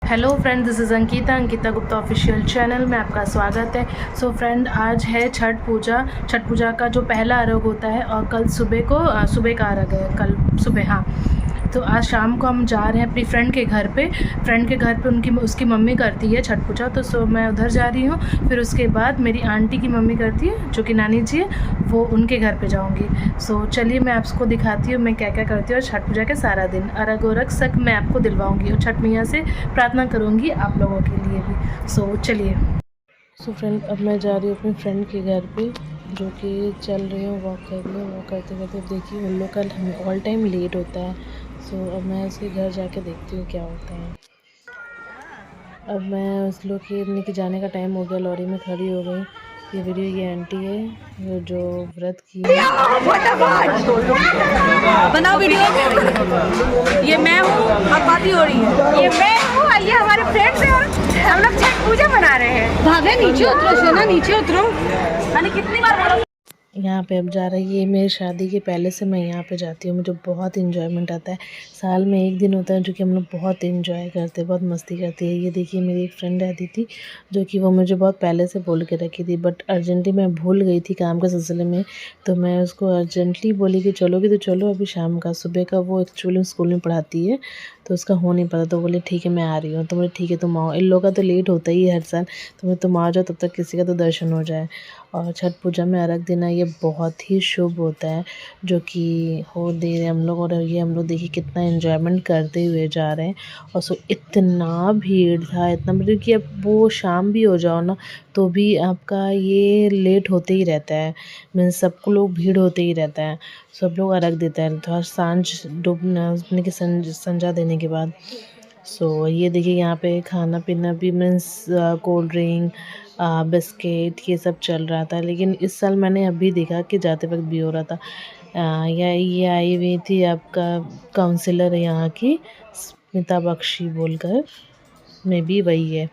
Hello friend, this is Ankita Gupta official channel में आपका स्वागत है। सो फ्रेंड, आज है छठ पूजा का जो पहला अर्घ होता है और कल सुबह का अर्घ है, कल सुबह। हाँ, तो आज शाम को हम जा रहे हैं अपनी फ्रेंड के घर पे। उसकी मम्मी करती है छठ पूजा, तो मैं उधर जा रही हूँ। फिर उसके बाद मेरी आंटी की मम्मी करती है, जो कि नानी जी है, वो उनके घर पे जाऊँगी। सो चलिए मैं आपको दिखाती हूँ मैं क्या क्या करती हूँ। और छठ पूजा के सारा दिन अर्घ वर्घ सब मैं आपको दिलवाऊँगी और छठ मैया से प्रार्थना करूँगी आप लोगों के लिए भी। सो चलिए। सो फ्रेंड, अब मैं जा रही हूँ अपनी फ्रेंड के घर पे, जो कि चल रही हूँ वॉक करने। वॉक करते करते देखिए उन लोग का हमें ऑल टाइम लेट होता है। सो अब मैं उसके घर जाके देखती हूँ क्या होता है। अब मैं उस लोग के जाने का टाइम हो गया, लॉरी में खड़ी हो गई। ये आंटी है जो व्रत की है। बनाओ वीडियो। ये मैं हूँ, अब बाती हो रही है। ये मैं हूँ, ये हमारे फ्रेंड्स हैं। हम लोग छठ पूजा मना रहे हैं। भागे नीचे उतरो, सेना नीचे उतरो। मैंने कितनी बार बोला। यहाँ पे अब जा रही है। मेरी शादी के पहले से मैं यहाँ पे जाती हूँ, मुझे बहुत इन्जॉयमेंट आता है। साल में एक दिन होता है जो कि हम लोग बहुत इन्जॉय करते हैं, बहुत मस्ती करते हैं। ये देखिए मेरी एक फ्रेंड रहती थी, जो कि वो मुझे बहुत पहले से बोल के रखी थी, बट अर्जेंटली मैं भूल गई थी काम के सिलसिले में। तो मैं उसको अर्जेंटली बोली कि चलोगी तो चलो अभी शाम का। सुबह का वो एक्चुअली स्कूल में पढ़ाती है, तो उसका हो नहीं पाता। तो बोले ठीक है मैं आ रही हूँ। तो बोले ठीक है तुम आओ। इन लोगों का तो लेट होता ही है हर साल, तो तुम आ जाओ, तब तक किसी का तो दर्शन हो जाए। और छठ पूजा में अर्घ देना ये बहुत ही शुभ होता है, जो कि हो दे रहे हम लोग। और ये हम लोग देखिए कितना एंजॉयमेंट करते हुए जा रहे हैं। और इतना भीड़ था, इतना मतलब कि अब वो शाम भी हो जाओ ना, तो भी आपका ये लेट होते ही रहता है। मीन्स सबको लोग भीड़ होते ही रहता है। सब लोग अर्घ देते हैं थोड़ा सांझ डूबने के संजा देने के बाद। सो ये देखिए यहाँ पे खाना पीना भी मीन्स कोल्ड ड्रिंक, बिस्किट ये सब चल रहा था। लेकिन इस साल मैंने अभी देखा कि जाते वक्त भी हो रहा था। ये आई हुई थी आपका काउंसलर यहाँ की, स्मिता बख्शी बोलकर, मे बी वही है।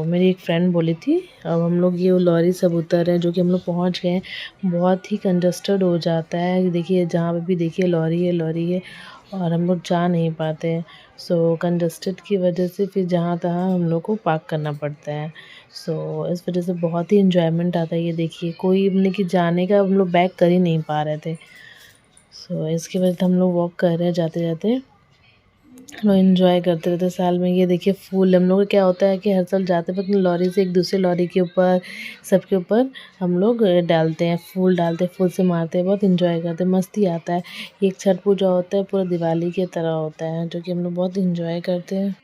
मेरी एक फ्रेंड बोली थी। अब हम लोग ये लॉरी सब उतर रहे हैं, जो कि हम लोग पहुँच गए हैं। बहुत ही कंजस्टेड हो जाता है, देखिए जहाँ पे भी देखिए लॉरी है और हम लोग जा नहीं पाते हैं। कंजस्टेड की वजह से फिर जहाँ तहाँ हम लोग को पार्क करना पड़ता है। इस वजह से बहुत ही इन्जॉयमेंट आता है। ये देखिए कोई मतलब कि जाने का हम लोग बैक कर ही नहीं पा रहे थे। इसकी वजह से हम लोग वॉक कर रहे हैं जाते जाते। हम लोग इन्जॉय करते रहते हैं साल में। ये देखिए फूल हम लोग का क्या होता है कि हर साल जाते वक्त लॉरी से एक दूसरे लॉरी के ऊपर, सबके ऊपर हम लोग डालते हैं, फूल डालते हैं, फूल से मारते हैं, बहुत इन्जॉय करते हैं, मस्ती आता है। ये एक छठ पूजा होता है, पूरा दिवाली की तरह होता है, जो कि हम लोग बहुत इन्जॉय करते हैं।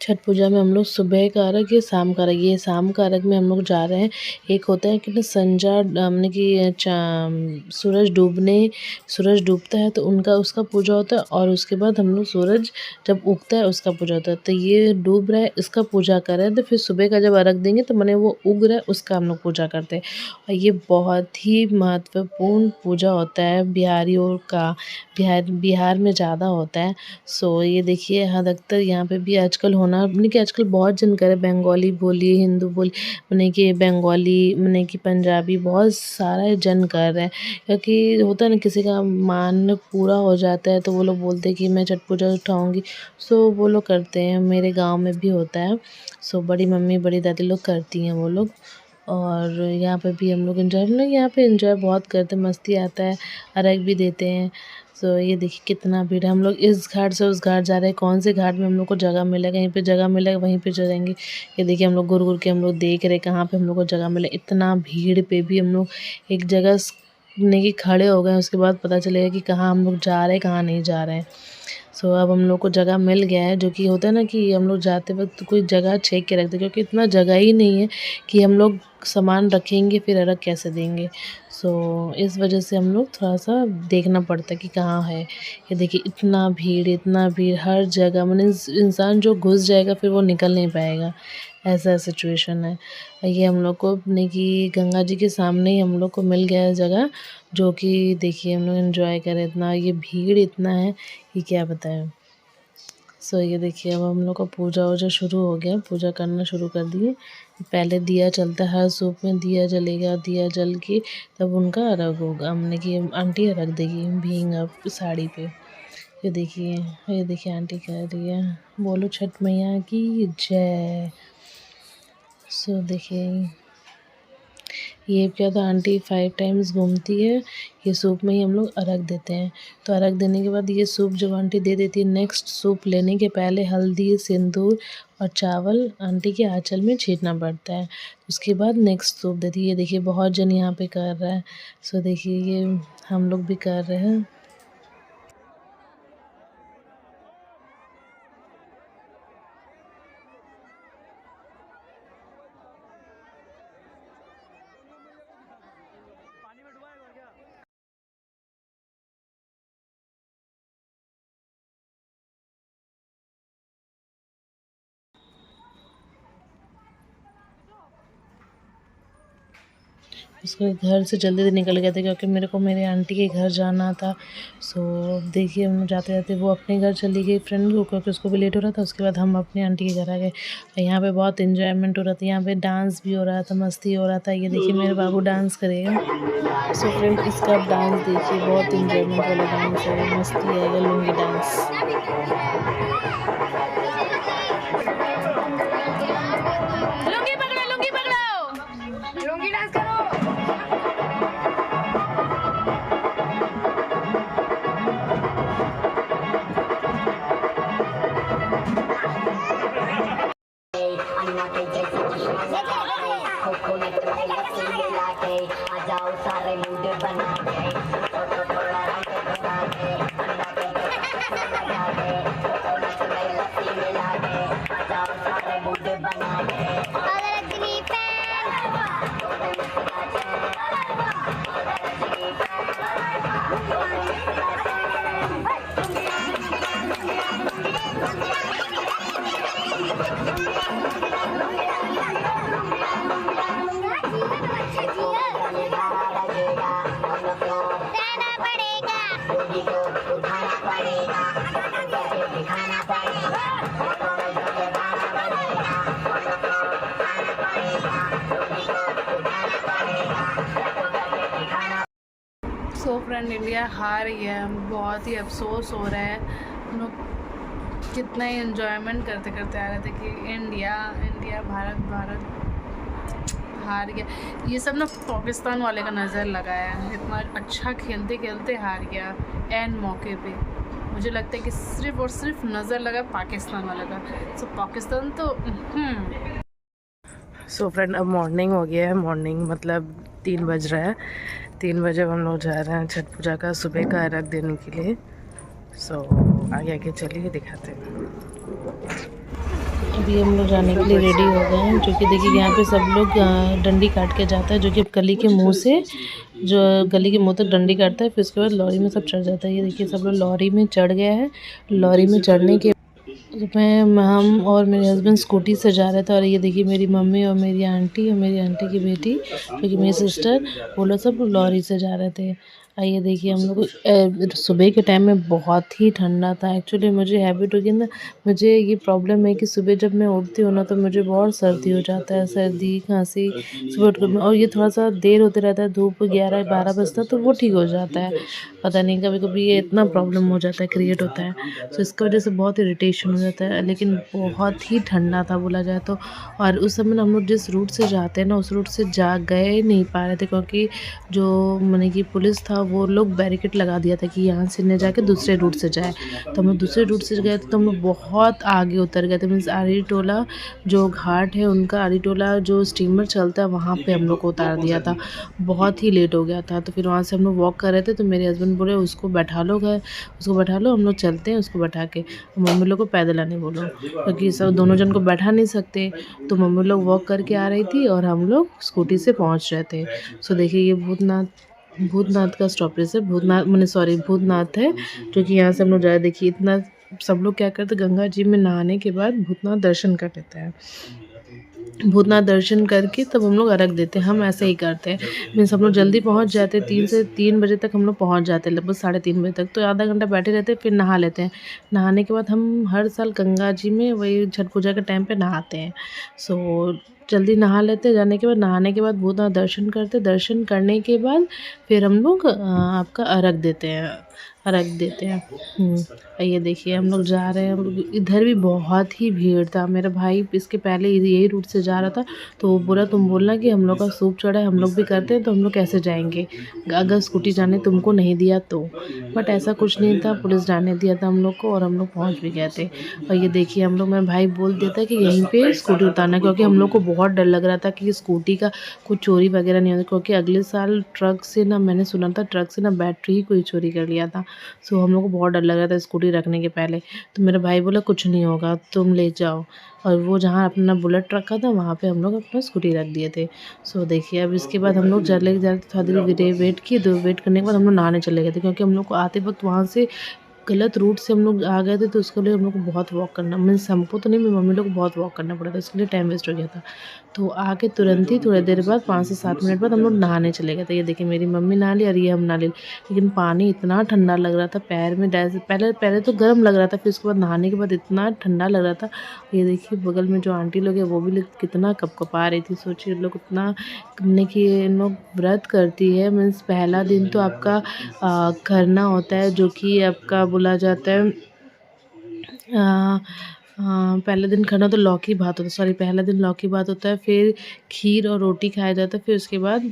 छठ पूजा में हम लोग सुबह का अर्घ या शाम का अर्घ, ये शाम का अर्घ में हम लोग जा रहे हैं। एक होता है कि ना संजा, हमने कि सूरज डूबता है तो उसका पूजा होता है। और उसके बाद हम लोग सूरज जब उगता है उसका पूजा होता है। तो ये डूब रहा है इसका पूजा कर रहे हैं, तो फिर सुबह का जब अर्घ देंगे तो माने वो उग रहा है उसका हम लोग पूजा करते हैं। और ये बहुत ही महत्वपूर्ण पूजा होता है बिहारियों का, बिहार में ज़्यादा होता है। ये देखिए हद अक्तर यहाँ पे भी आजकल होना, मतलब कि आजकल बहुत जन करे, बंगाली बोलिए, हिंदू बोलिए, माने कि बंगाली, माने कि पंजाबी, बहुत सारा जन कर रहे हैं। क्योंकि होता है ना किसी का मान पूरा हो जाता है तो वो लोग बोलते हैं कि मैं छठ पूजा उठाऊँगी। वो लोग करते हैं, मेरे गाँव में भी होता है। बड़ी मम्मी बड़ी दादी लोग करती हैं वो लोग। और यहाँ पे भी हम लोग यहाँ पे एंजॉय बहुत करते हैं, मस्ती आता है, अर्घ भी देते हैं। ये देखिए कितना भीड़ है। हम लोग इस घाट से उस घाट जा रहे हैं, कौन से घाट में हम लोग को जगह मिलेगा, यहीं पे जगह मिलेगा वहीं पे चलेंगे। ये देखिए हम लोग घूर घूर के हम लोग देख रहे हैं कहाँ पे हम लोग को जगह मिले। इतना भीड़ पे भी हम लोग एक जगह नहीं कि खड़े हो गए, उसके बाद पता चलेगा कि कहाँ हम लोग जा रहे हैं कहाँ नहीं जा रहे हैं। अब हम लोग को जगह मिल गया है, जो कि होता है ना कि हम लोग जाते वक्त कोई जगह छेक के रखते, क्योंकि इतना जगह ही नहीं है कि हम लोग सामान रखेंगे फिर अर्घ कैसे देंगे। इस वजह से हम लोग थोड़ा सा देखना पड़ता है कि कहाँ है। ये देखिए इतना भीड़ हर जगह, माने इंसान जो घुस जाएगा फिर वो निकल नहीं पाएगा, ऐसा सिचुएशन है। ये हम लोग को अपने कि गंगा जी के सामने ही हम लोग को मिल गया है जगह, जो कि देखिए हम लोग एंजॉय करें। इतना ये भीड़ इतना है कि क्या बताएं। ये देखिए अब हम लोग का पूजा वूजा शुरू हो गया, पूजा करना शुरू कर दिए। पहले दिया चलता है, हर सूप में दिया जलेगा, दिया जल के तब उनका अर्घ होगा, हमने कि आंटी अर्घ देगी भींग साड़ी पे। ये देखिए आंटी कह रही है बोलो छठ मैया की जय। सो देखिए ये क्या था, आंटी 5 टाइम्स घूमती है। ये सूप में ही हम लोग अर्घ देते हैं। तो अर्घ देने के बाद ये सूप जब आंटी दे देती है, नेक्स्ट सूप लेने के पहले हल्दी, सिंदूर और चावल आंटी के आंचल में छींटना पड़ता है। उसके बाद नेक्स्ट सूप देती है। ये देखिए बहुत जन यहाँ पे कर रहा है। सो देखिए ये हम लोग भी कर रहे हैं। उसके घर से जल्दी निकल गए थे क्योंकि मेरे को मेरे आंटी के घर जाना था। सो देखिए हम जाते जाते वो अपने घर चली गई फ्रेंड को, क्योंकि उसको भी लेट हो रहा था। उसके बाद हम अपने आंटी के घर आ गए। यहाँ पे बहुत इन्जॉयमेंट हो रहा था। यहाँ पे डांस भी हो रहा था, मस्ती हो रहा था। ये देखिए मेरे बाबू डांस करेगा। सो फ्रेंड इसका आप डांस देखिए, बहुत इन्जॉयमेंट वाला डांस है, मस्ती आएगा, लुंगी डांस। लुंगी पकड़ो, लुंगी पकड़ो, लुंगी डांस करो। सो फ्रेंड इंडिया हार गया, बहुत ही अफसोस हो रहा है। हम लोग कितना ही एंजॉयमेंट करते करते आ रहे थे कि इंडिया इंडिया भारत भारत हार गया। ये सब ना पाकिस्तान वाले का नज़र लगाया है, इतना अच्छा खेलते खेलते हार गया एन मौके पे। मुझे लगता है कि सिर्फ़ और सिर्फ नज़र लगा पाकिस्तान वाले का। सो पाकिस्तान तो सो फ्रेंड अब मॉर्निंग हो गया है। मॉर्निंग मतलब 3 बज रहा है। 3 बजे हम लोग जा रहे हैं छठ पूजा का सुबह का अर्घ देने के लिए। सो आगे आगे चलिए दिखाते हैं। अभी हम लोग जाने के लिए रेडी हो गए हैं, जो कि देखिए यहाँ पे सब लोग डंडी काट के जाता है, जो कि गली के मुंह से जो गली के मुंह तक डंडी काटता है। फिर उसके बाद लॉरी में सब चढ़ जाता है। ये देखिए सब लोग लॉरी में चढ़ गए हैं। लॉरी में चढ़ने के हम और मेरे हस्बैंड स्कूटी से जा रहे थे। और ये देखिए मेरी मम्मी और मेरी आंटी की बेटी, जो कि मेरी सिस्टर, वो लोग सब लॉरी से जा रहे थे। ये देखिए हम लोग सुबह के टाइम में बहुत ही ठंडा था। एक्चुअली मुझे हैबिट हो गई ना, मुझे ये प्रॉब्लम है कि सुबह जब मैं उठती हूँ ना तो मुझे बहुत सर्दी हो जाता है, सर्दी खांसी सुबह उठ कर। और ये थोड़ा सा देर होते रहता है, धूप 11-12 बजता तो वो ठीक हो जाता है। पता नहीं कभी कभी ये इतना प्रॉब्लम हो जाता है, क्रिएट होता है। तो इसकी वजह से बहुत इरिटेशन हो जाता है। लेकिन बहुत ही ठंडा था बोला जाए तो। और उस समय हम लोग जिस रूट से जाते हैं ना, उस रूट से गए नहीं पा रहे थे, क्योंकि जो माने कि पुलिस था वो लोग बैरिकेड लगा दिया था कि यहाँ से न जाके दूसरे रूट से जाए। तो हम लोग दूसरे रूट से गए थे, तो हम लोग बहुत आगे उतर गए थे। मीन्स आरी टोला जो घाट है उनका, आरी टोला जो स्टीमर चलता है वहाँ पे हम लोग को उतार दिया था। बहुत ही लेट हो गया था। तो फिर वहाँ से हम लोग वॉक कर रहे थे, तो मेरे हस्बैंड बोले उसको बैठा लो, उसको बैठा लो, हम लोग चलते हैं उसको बैठा के। मम्मी लोग को पैदल आने बोलो, क्योंकि सब दोनों जन को बैठा नहीं सकते। तो मम्मी लोग वॉक करके आ रही थी और हम लोग स्कूटी से पहुँच रहे थे। सो देखिए ये भूतनाथ का स्टॉपेज है। भूतनाथ है, जो कि यहाँ से हम लोग जाए। देखिए इतना सब लोग क्या करते, गंगा जी में नहाने के बाद भूतनाथ दर्शन कर लेते हैं। भूतनाथ दर्शन करके तब हम लोग अर्घ देते हैं। हम ऐसे ही करते हैं। मीन्स हम लोग जल्दी पहुंच जाते हैं, 3 बजे तक हम लोग पहुंच जाते हैं, लगभग 3:30 बजे तक। तो आधा घंटा बैठे रहते हैं, फिर नहा लेते हैं। नहाने के बाद हम हर साल गंगा जी में वही छठ पूजा के टाइम पे नहाते हैं। सो जल्दी नहा लेते हैं। जाने के बाद, नहाने के बाद भूतनाथ दर्शन करते। दर्शन करने के बाद फिर हम लोग आपका अर्घ देते हैं। रख देते हैं। और ये देखिए हम लोग जा रहे हैं, इधर भी बहुत ही भीड़ था। मेरा भाई इसके पहले यही रूट से जा रहा था, तो वो बोला तुम बोलना कि हम लोग का सूप चढ़ा है, हम लोग भी करते हैं, तो हम लोग कैसे जाएंगे अगर स्कूटी जाने तुमको नहीं दिया तो। बट ऐसा कुछ नहीं था, पुलिस जाने दिया था हम लोग को और हम लोग पहुँच भी गए थे। और ये देखिए हम लोग, मेरा भाई बोल देता है कि यहीं पे स्कूटी उतारना, क्योंकि हम लोग को बहुत डर लग रहा था कि स्कूटी का कुछ चोरी वगैरह नहीं होता, क्योंकि अगले साल ट्रक से ना, मैंने सुना था ट्रक से ना बैटरी ही कोई चोरी कर लिया था। सो हम लोग को बहुत डर लग रहा था स्कूटी रखने के पहले। तो मेरा भाई बोला कुछ नहीं होगा, तुम ले जाओ। और वो जहाँ अपना बुलेट रखा था वहाँ पे हम लोग अपना स्कूटी रख दिए थे। सो देखिए अब इसके बाद हम लोग चले जा थोड़ा देर वेट किए, तो वेट करने के बाद हम लोग नहाने चले गए थे, क्योंकि हम लोग को आते वक्त वहाँ से गलत रूट से हम लोग आ गए थे, तो उसके लिए हम लोग को बहुत वॉक करना, मीन्स हमको तो नहीं, मेरी मम्मी लोग को बहुत वॉक करना पड़ा था, इसके लिए टाइम वेस्ट हो गया था। तो आके तुरंत ही थोड़ी देर बाद 5 से 7 मिनट बाद हम लोग नहाने चले गए थे। ये देखिए मेरी मम्मी नहा ली और ये हम नहा ली, लेकिन पानी इतना ठंडा लग रहा था पैर में, पहले पहले तो गर्म लग रहा था, फिर उसके बाद नहाने के बाद इतना ठंडा लग रहा था। ये देखिए बगल में जो आंटी लोग हैं वो भी कितना कपकपा रही थी। सोचिए लोग इतना करने की, इन लोग व्रत करती है, मीन्स पहला दिन तो आपका करना होता है, जो कि आपका बोला जाता है पहले दिन खाना तो लौकी भात होता है, सॉरी पहला दिन लौकी भात होता है, फिर खीर और रोटी खाया जाता है, फिर उसके बाद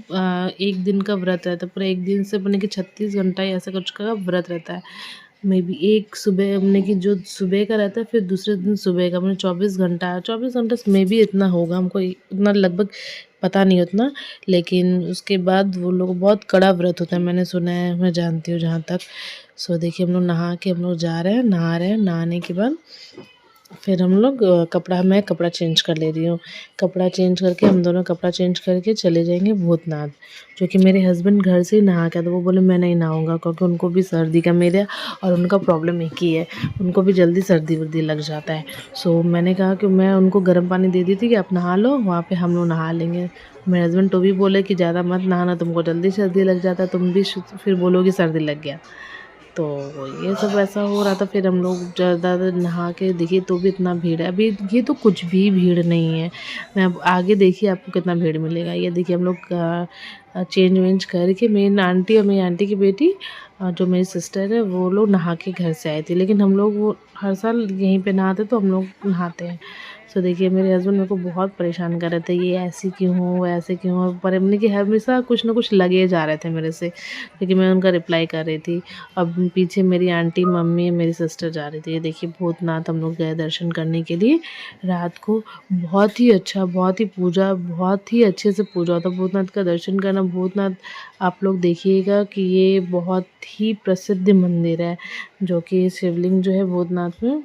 एक दिन का व्रत रहता है, पूरा एक दिन से बने कि 36 घंटा या ऐसा कुछ का व्रत रहता है। मे बी एक सुबह हमने कि जो सुबह का रहता है, फिर दूसरे दिन सुबह का, मैंने 24 घंटा मे बी इतना होगा, हमको इतना लगभग पता नहीं उतना। लेकिन उसके बाद वो लोग बहुत कड़ा व्रत होता है, मैंने सुना है, मैं जानती हूँ जहाँ तक। सो देखिए हम लोग नहा के हम लोग जा रहे हैं, नहा रहे हैं, नहाने के बाद फिर हम लोग मैं कपड़ा चेंज कर ले रही हूँ। कपड़ा चेंज करके हम दोनों कपड़ा चेंज करके चले जाएंगे भूतनाथ, जो कि मेरे हस्बैंड घर से ही नहा के, तो वो बोले मैं नहीं नहाऊंगा, क्योंकि उनको भी सर्दी का, मेरे और उनका प्रॉब्लम एक ही है, उनको भी जल्दी सर्दी वर्दी लग जाता है। सो मैंने कहा कि मैं उनको गर्म पानी दे दी थी कि आप नहा लो, वहाँ पर हम लोग नहा लेंगे। मेरे हस्बैंड तो भी बोले कि ज़्यादा मत नहाना, तुमको जल्दी सर्दी लग जाता है, तुम भी फिर बोलोगी सर्दी लग गया। तो ये सब ऐसा हो रहा था। फिर हम लोग ज़्यादा नहा के देखिए तो भी इतना भीड़ है, अभी ये तो कुछ भी भीड़ नहीं है। मैं अब आगे देखिए आपको कितना भीड़ मिलेगा। ये देखिए हम लोग चेंज वेंज करके, मेरी आंटी और मेरी आंटी की बेटी जो मेरी सिस्टर है वो लोग नहा के घर से आए थे, लेकिन हम लोग वो हर साल यहीं पे नहाते, तो हम लोग नहाते हैं। सो देखिए मेरे हस्बैंड मेरे को बहुत परेशान कर रहे थे, ये ऐसी क्यों हो, वो ऐसे क्यों हो, पर हमने कि हमेशा कुछ ना कुछ लगे जा रहे थे मेरे से, लेकिन मैं उनका रिप्लाई कर रही थी। अब पीछे मेरी आंटी, मम्मी, मेरी सिस्टर जा रही थी। ये देखिए भूतनाथ हम लोग गए दर्शन करने के लिए रात को। बहुत ही अच्छा, बहुत ही पूजा, बहुत ही अच्छे से पूजा होता है भूतनाथ का दर्शन करना। भूतनाथ आप लोग देखिएगा कि ये बहुत ही प्रसिद्ध मंदिर है, जो कि शिवलिंग जो है भूतनाथ में,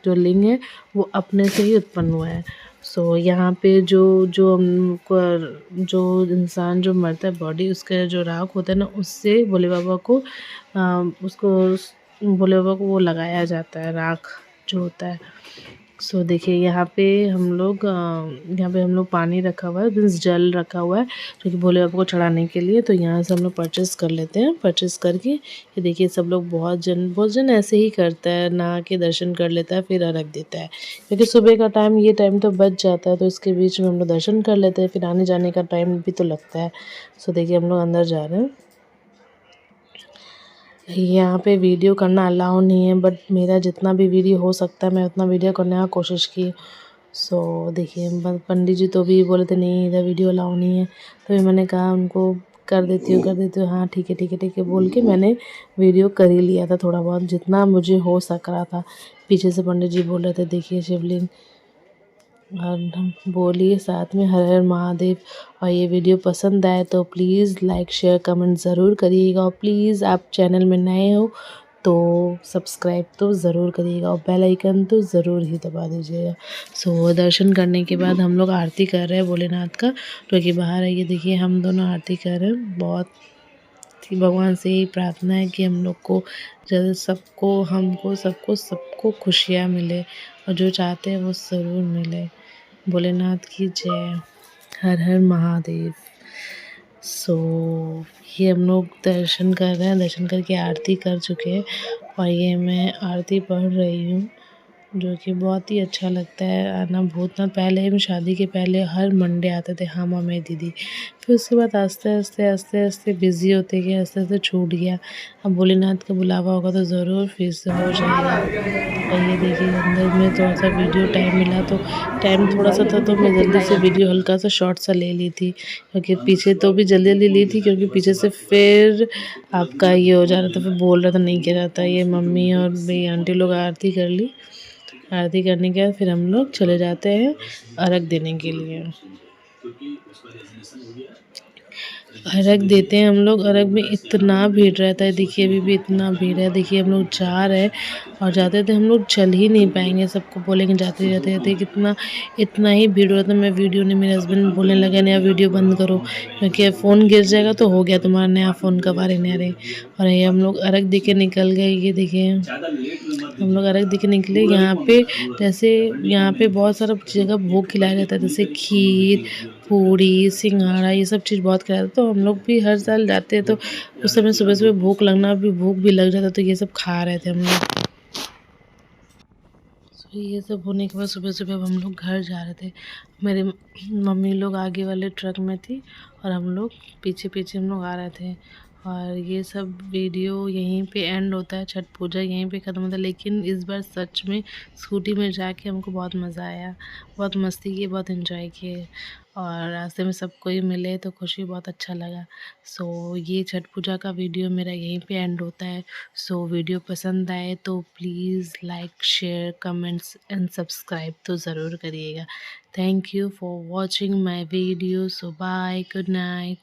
जो लिंग है वो अपने से ही उत्पन्न हुआ है। सो यहाँ पे जो जो हमको, जो इंसान जो मरता है बॉडी, उसका जो राख होता है ना, उससे भोले बाबा को भोले बाबा को वो लगाया जाता है, राख जो होता है। सो देखिए यहाँ पे हम लोग पानी रखा हुआ है, मीन्स जल रखा हुआ है, जो कि भोले बाबा को चढ़ाने के लिए। तो यहाँ से हम लोग परचेस कर लेते हैं। परचेस करके ये देखिए सब लोग, बहुत जन ऐसे ही करता है, नहा के दर्शन कर लेता है, फिर अर्घ देता है, क्योंकि सुबह का टाइम, ये टाइम तो बच जाता है, तो इसके बीच में हम लोग दर्शन कर लेते हैं, फिर आने जाने का टाइम भी तो लगता है। सो देखिए हम लोग अंदर जा रहे हैं। यहाँ पे वीडियो करना अलाउ नहीं है, बट मेरा जितना भी वीडियो हो सकता है मैं उतना वीडियो करने का कोशिश की। सो देखिए पंडित जी तो भी बोले थे नहीं इधर वीडियो अलाउ नहीं है, तो मैंने कहा उनको कर देती हूँ, हाँ ठीक है ठीक है ठीक है बोल के मैंने वीडियो कर ही लिया था, थोड़ा बहुत जितना मुझे हो सक रहा था। पीछे से पंडित जी बोल रहे थे देखिए शिवलिंग, और बोलिए साथ में हर हर महादेव। और ये वीडियो पसंद आए तो प्लीज़ लाइक शेयर कमेंट ज़रूर करिएगा, और प्लीज़ आप चैनल में नए हो तो सब्सक्राइब तो ज़रूर करिएगा, और बेल आइकन तो ज़रूर ही दबा दीजिएगा। सो दर्शन करने के बाद हम लोग आरती कर रहे हैं भोलेनाथ का, जो कि बाहर है। ये देखिए हम दोनों आरती कर रहे हैं। बहुत ही भगवान से यही प्रार्थना है कि हम लोग को जल्द सबको खुशियाँ मिले, और जो चाहते हैं वो ज़रूर मिले। भोलेनाथ की जय, हर हर महादेव। सो ये हम लोग दर्शन कर रहे हैं, दर्शन करके आरती कर चुके हैं, और ये मैं आरती पढ़ रही हूँ। जो कि बहुत ही अच्छा लगता है आना। भूतनाथ पहले हम शादी के पहले हर मंडे आते थे हम और मेरी दीदी। फिर उसके बाद आस्ते आस्ते बिज़ी होते गए, आस्ते आस्ते छूट गया। अब भोलेनाथ का बुलावा होगा तो ज़रूर फिर से हो जाएगा। और ये देखिए अंदर में थोड़ा-सा वीडियो टाइम मिला तो टाइम थोड़ा-सा था तो मैं जल्दी से वीडियो हल्का सा शॉर्ट सा ले ली थी, क्योंकि पीछे तो भी जल्दी-जल्दी ली थी क्योंकि पीछे से फिर आपका ये हो जा रहा था, फिर बोल रहा था नहीं किया जाता। ये मम्मी और मेरी आंटी लोग आरती कर ली। आरती करने के बाद फिर हम लोग चले जाते हैं अर्घ देने के लिए। अर्घ देते हैं हम लोग। अर्घ में इतना भीड़ रहता है, देखिए अभी भी इतना भीड़ है। देखिए हम लोग जा रहे हैं और जाते थे हम लोग चल ही नहीं पाएंगे, सबको बोलेंगे जाते जाते जाते कितना इतना ही भीड़ हो रहा था। मैं वीडियो नहीं, मेरे हस्बैंड बोलने लगे नया वीडियो बंद करो क्योंकि फ़ोन गिर जाएगा तो हो गया तुम्हारा, नया फ़ोन कब आ रहे नया रहे। और ये हम लोग अर्घ दे के निकल गए। ये देखिए हम लोग अर्घ दे के निकले। यहाँ पे जैसे यहाँ पे बहुत सारा जगह भोग खिलाया जाता है, जैसे खीर, पूड़ी, सिंघाड़ा, ये सब चीज़ बहुत खिलाया जाता है। तो हम लोग भी हर साल जाते हैं तो उस समय सुबह-सुबह भूख भी लग जाता है, तो ये सब खा रहे थे हम लोग। तो ये सब होने के बाद सुबह-सुबह हम लोग घर जा रहे थे। मेरे मम्मी लोग आगे वाले ट्रक में थी और हम लोग पीछे-पीछे हम लोग आ रहे थे। और ये सब वीडियो यहीं पे एंड होता है, छठ पूजा यहीं पे ख़त्म होता है। लेकिन इस बार सच में स्कूटी में जाके हमको बहुत मज़ा आया, बहुत मस्ती की, बहुत एंजॉय किए और रास्ते में सब कोई मिले तो खुशी बहुत अच्छा लगा। सो ये छठ पूजा का वीडियो मेरा यहीं पे एंड होता है। सो वीडियो पसंद आए तो please like, share, comments and subscribe तो ज़रूर करिएगा। Thank you for watching my video. So bye, good night.